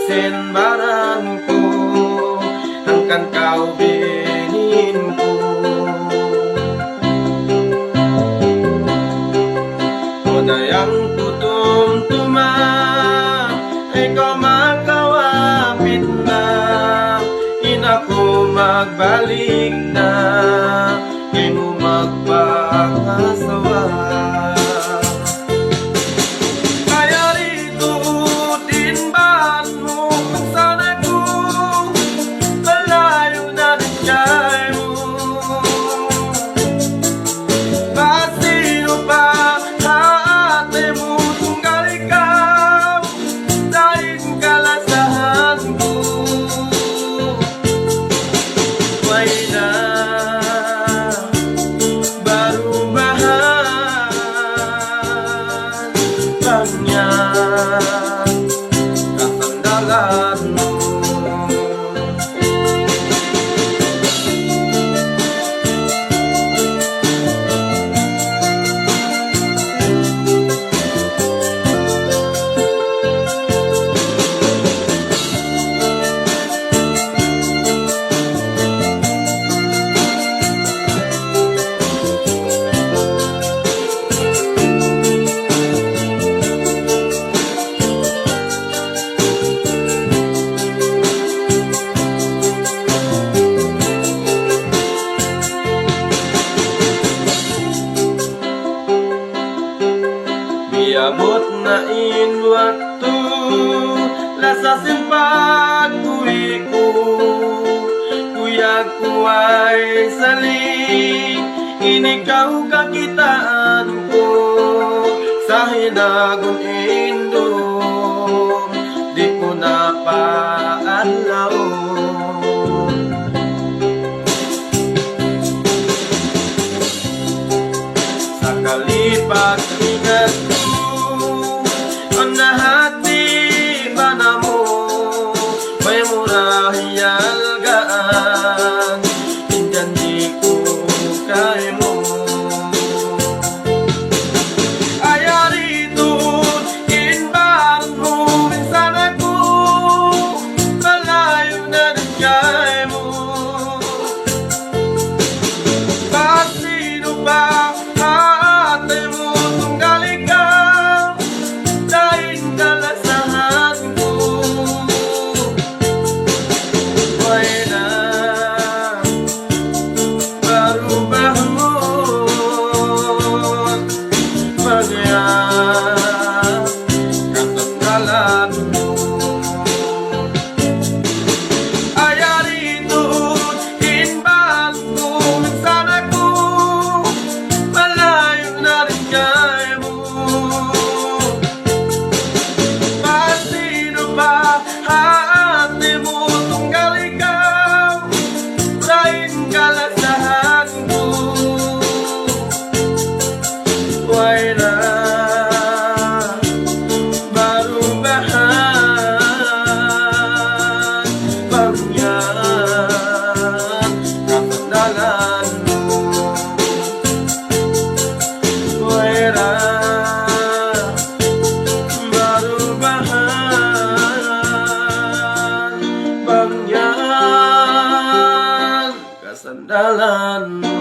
sinbaranku, akan kau bininku. Una yang kutumtuma ay kau makawapit na, inaku magbalik na, di mo magpangasawa. Kaya rito tinbahan mo kung saan ako, malayo na rin kay mo. Sino pa haate mo tunggal ikaw, dahil kalasahan ko. May na barubahan banyak kasandalan mo. Biabot na in waktu lasasin pag-uwi ko, kuya ko ay sali, inikaw kakitaan ko sa hinagon indom, di ko na paalaw. Sa kalipag-ingat ang nahati ba na mo, may murahiyal gaan, hindan di ko kaya mo. Kaya rito inbahan mo minsan ako, malayo na rin kaya mo. Sino ba haate mo tunggal ikaw, dahil kalasahan ko. May na barubahan banyak kasandalan mo. Kaya rito inbahan mo minsan ako, malayo na rin kaya mo. Sino ba haate mo tunggal ikaw, dahil kalasahan ko. Why na barubahan banyak kasandalan mo. Why na barubahan banyak kasandalan mo.